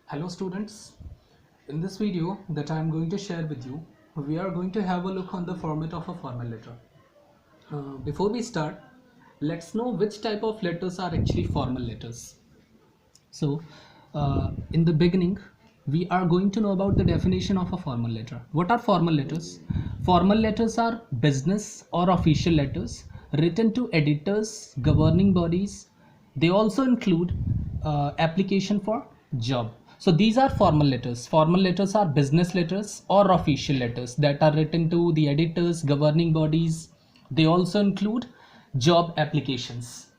Hello students, in this video that I am going to share with you, we are going to have a look on the format of a formal letter. Before we start, let's know which type of letters are actually formal letters. So, in the beginning, we are going to know about the definition of a formal letter. What are formal letters? Formal letters are business or official letters written to editors, governing bodies. They also include application for job. So these are formal letters. Formal letters are business letters or official letters that are written to the editors, governing bodies. They also include job applications.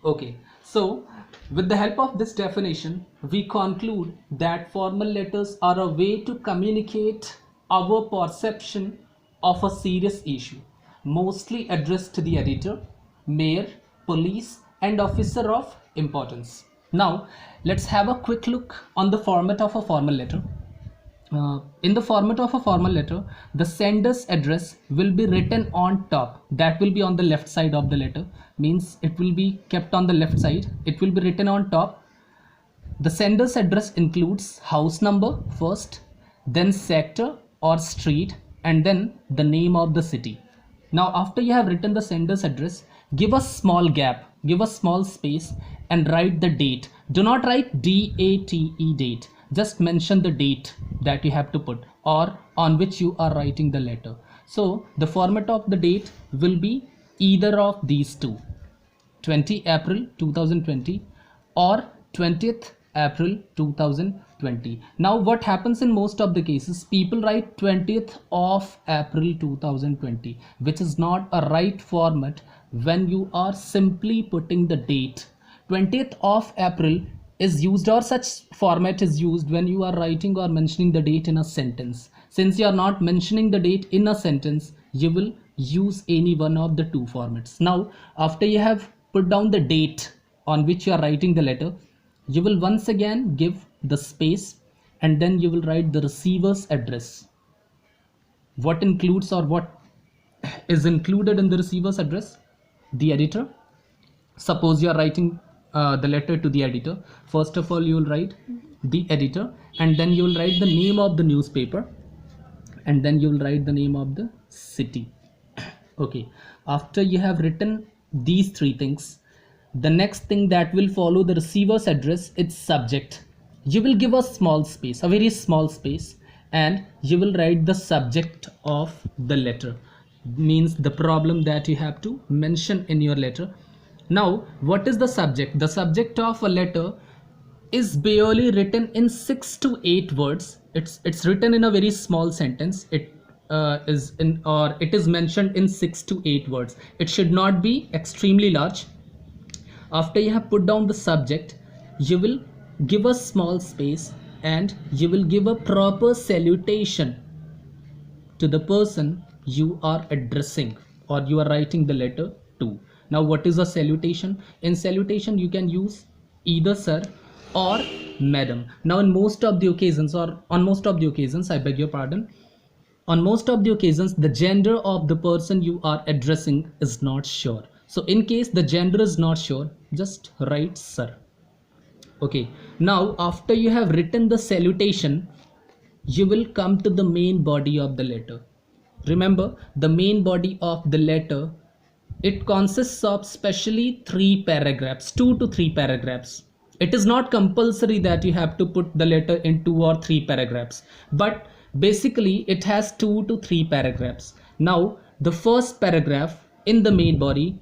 Okay, so with the help of this definition, we conclude that formal letters are a way to communicate our perception of a serious issue, mostly addressed to the editor, mayor, police, and officer of importance. Now, let's have a quick look on the format of a formal letter. In the format of a formal letter, the sender's address will be written on top. That will be on the left side of the letter. Means it will be kept on the left side. It will be written on top. The sender's address includes house number first, then sector or street, and then the name of the city. Now, after you have written the sender's address, give a small gap, give a small space, and write the date. Do not write DATE date. Just mention the date that you have to put or on which you are writing the letter. So the format of the date will be either of these two, 20 April 2020 or 20th April 2020. Now what happens in most of the cases, people write 20th of April 2020, which is not a right format when you are simply putting the date. 20th of April is used, or such format is used when you are writing or mentioning the date in a sentence. Since you are not mentioning the date in a sentence, you will use any one of the two formats. Now, after you have put down the date on which you are writing the letter, you will once again give the space and then you will write the receiver's address. What includes or what is included in the receiver's address? The editor. Suppose you are writing the letter to the editor. First of all, you will write the editor, and then you will write the name of the newspaper, and then you will write the name of the city. Okay, after you have written these three things, the next thing that will follow the receiver's address, its subject. You will give a small space, a very small space, and you will write the subject of the letter, means the problem that you have to mention in your letter. Now, what is the subject? The subject of a letter is barely written in 6 to 8 words. It's written in a very small sentence. It is mentioned in 6 to 8 words. It should not be extremely large. After you have put down the subject, you will give a small space and you will give a proper salutation to the person you are addressing or you are writing the letter to. Now, what is a salutation? In salutation, you can use either sir or madam. Now, in most of the occasions, or on most of the occasions, I beg your pardon, on most of the occasions, the gender of the person you are addressing is not sure. So in case the gender is not sure, just write sir. Okay, now after you have written the salutation, you will come to the main body of the letter. Remember, the main body of the letter, it consists of specially 3 paragraphs, 2 to 3 paragraphs. It is not compulsory that you have to put the letter in 2 or 3 paragraphs, but basically it has 2 to 3 paragraphs. Now, the first paragraph in the main body,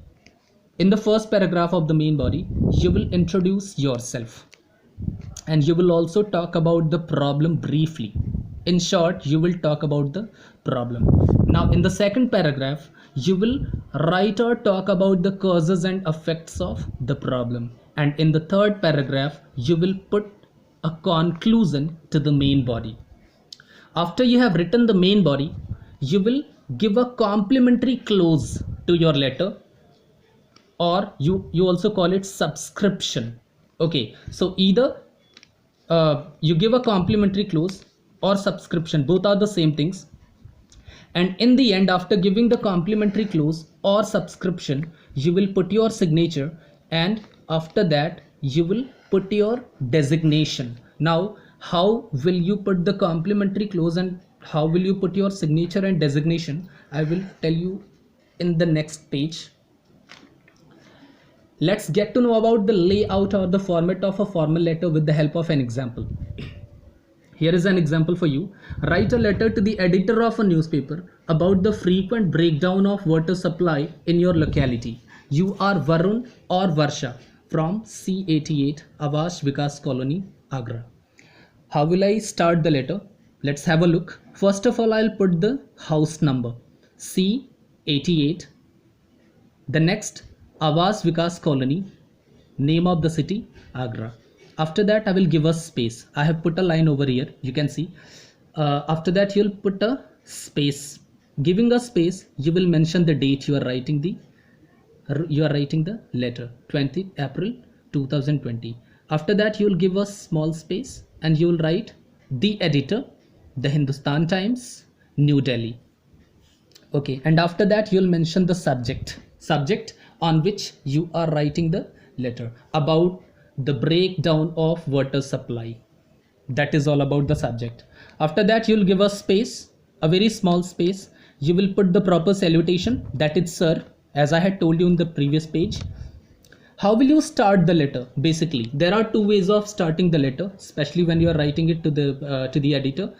in the first paragraph of the main body, you will introduce yourself and you will also talk about the problem briefly. In short, you will talk about the problem. Now, in the second paragraph, you will write or talk about the causes and effects of the problem. And in the third paragraph, you will put a conclusion to the main body. After you have written the main body, you will give a complimentary close to your letter, or you also call it subscription. Okay, so either you give a complimentary close or subscription, both are the same things. And in the end, after giving the complimentary close or subscription, you will put your signature, and after that you will put your designation. Now How will you put the complimentary clause and how will you put your signature and designation? I will tell you in the next page. Let's get to know about the layout or the format of a formal letter with the help of an example. Here is an example for you. Write a letter to the editor of a newspaper about the frequent breakdown of water supply in your locality. You are Varun or Varsha from C88 Awash Vikas Colony, Agra. How will I start the letter? Let's have a look. First of all, I'll put the house number C88. The next, Awas Vikas Colony, name of the city, Agra. After that, I will give a space. I have put a line over here, you can see. After that, you'll put a space. Giving a space, you will mention the date you are writing the letter, 20th April 2020. After that, you'll give a small space and you'll write the editor, the Hindustan Times, New Delhi. Okay, and after that, you'll mention the subject on which you are writing the letter about the breakdown of water supply. That is all about the subject. After that, you'll give a space, a very small space. You will put the proper salutation, that is sir, as I had told you in the previous page. How will you start the letter? Basically, there are two ways of starting the letter, especially when you are writing it to the editor.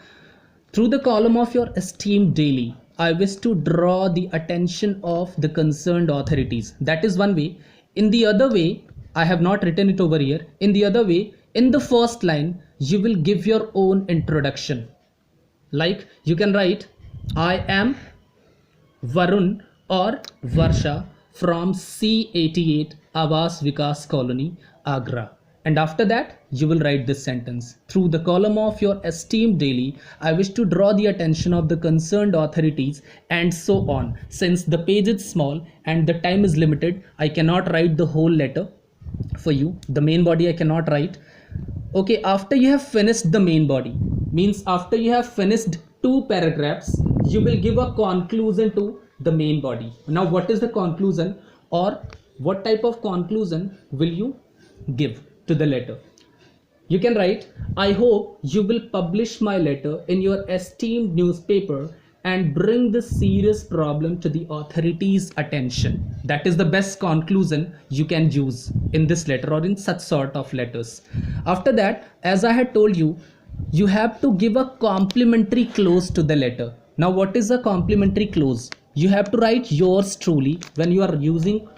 Through the column of your esteemed daily, I wish to draw the attention of the concerned authorities. That is one way. In the other way, I have not written it over here. In the other way, in the first line, you will give your own introduction. Like you can write, I am Varun or Varsha from C88 Awas Vikas Colony, Agra. And after that, you will write this sentence. Through the column of your esteemed daily, I wish to draw the attention of the concerned authorities, and so on. Since the page is small and the time is limited, I cannot write the whole letter for you. The main body I cannot write. Okay, after you have finished the main body, means after you have finished 2 paragraphs, you will give a conclusion to the main body. Now, what is the conclusion, or what type of conclusion will you give to the letter? You can write, I hope you will publish my letter in your esteemed newspaper and bring this serious problem to the authorities' attention. That is the best conclusion you can use in this letter or in such sort of letters. After that, as I had told you, you have to give a complimentary clause to the letter. Now, what is a complimentary clause? You have to write yours truly when you are using